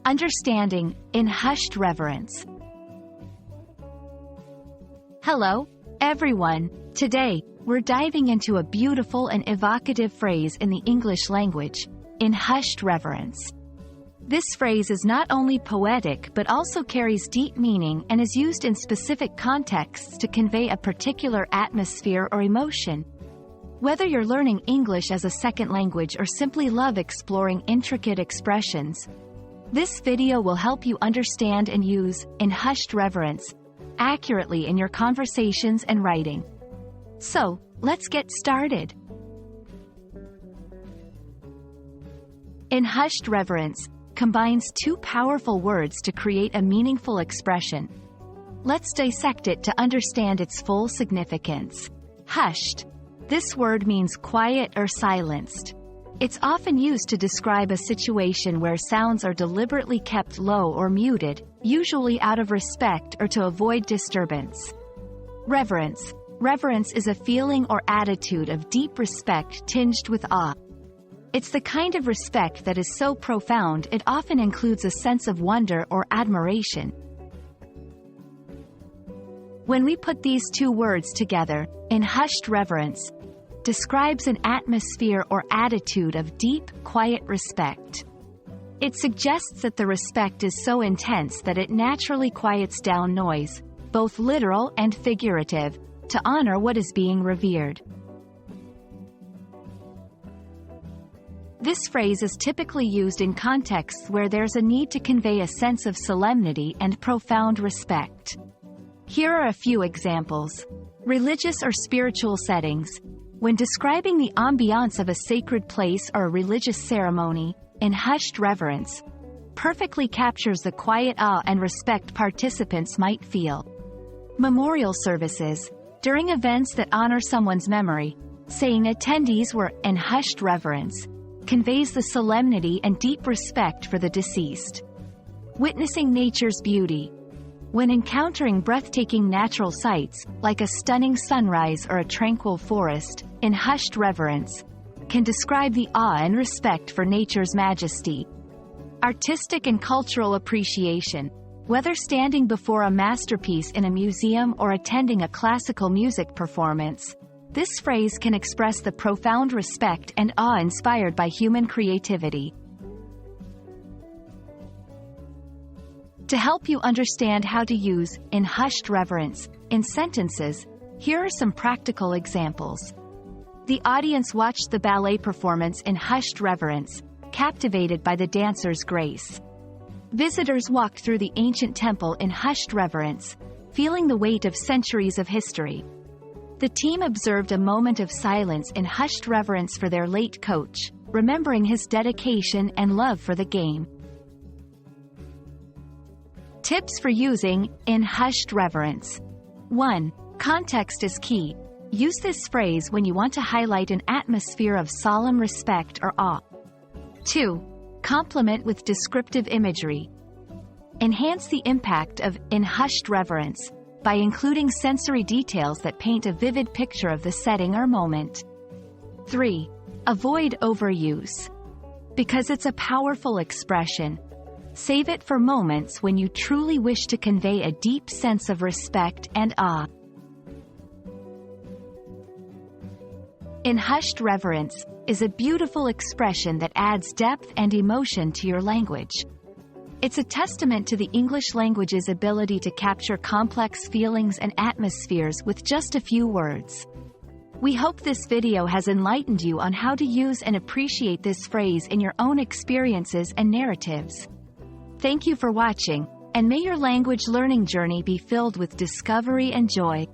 Understanding in Hushed Reverence. Hello, everyone. Today, we're diving into a beautiful and evocative phrase in the English language, in hushed reverence. This phrase is not only poetic but also carries deep meaning and is used in specific contexts to convey a particular atmosphere or emotion. Whether you're learning English as a second language or simply love exploring intricate expressions, this video will help you understand and use in hushed reverence accurately in your conversations and writing. So, let's get started. In hushed reverence combines two powerful words to create a meaningful expression. Let's dissect it to understand its full significance. Hushed. This word means quiet or silenced. It's often used to describe a situation where sounds are deliberately kept low or muted, usually out of respect or to avoid disturbance. Reverence. Reverence is a feeling or attitude of deep respect tinged with awe. It's the kind of respect that is so profound it often includes a sense of wonder or admiration. When we put these two words together, in hushed reverence describes an atmosphere or attitude of deep, quiet respect. It suggests that the respect is so intense that it naturally quiets down noise, both literal and figurative, to honor what is being revered. This phrase is typically used in contexts where there's a need to convey a sense of solemnity and profound respect. Here are a few examples. Religious or spiritual settings. When describing the ambiance of a sacred place or a religious ceremony, in hushed reverence perfectly captures the quiet awe and respect participants might feel. Memorial services. During events that honor someone's memory, saying attendees were in hushed reverence conveys the solemnity and deep respect for the deceased. Witnessing nature's beauty. When encountering breathtaking natural sights, like a stunning sunrise or a tranquil forest, in hushed reverence can describe the awe and respect for nature's majesty. Artistic and cultural appreciation. Whether standing before a masterpiece in a museum or attending a classical music performance, this phrase can express the profound respect and awe inspired by human creativity. To help you understand how to use in hushed reverence in sentences, here are some practical examples. The audience watched the ballet performance in hushed reverence, captivated by the dancer's grace. Visitors walked through the ancient temple in hushed reverence, feeling the weight of centuries of history. The team observed a moment of silence in hushed reverence for their late coach, remembering his dedication and love for the game. Tips for using in hushed reverence. 1. Context is key. Use this phrase when you want to highlight an atmosphere of solemn respect or awe. 2. Complement with descriptive imagery. Enhance the impact of in hushed reverence by including sensory details that paint a vivid picture of the setting or moment. 3. Avoid overuse. Because it's a powerful expression, save it for moments when you truly wish to convey a deep sense of respect and awe. In hushed reverence is a beautiful expression that adds depth and emotion to your language. It's a testament to the English language's ability to capture complex feelings and atmospheres with just a few words. We hope this video has enlightened you on how to use and appreciate this phrase in your own experiences and narratives. Thank you for watching, and may your language learning journey be filled with discovery and joy.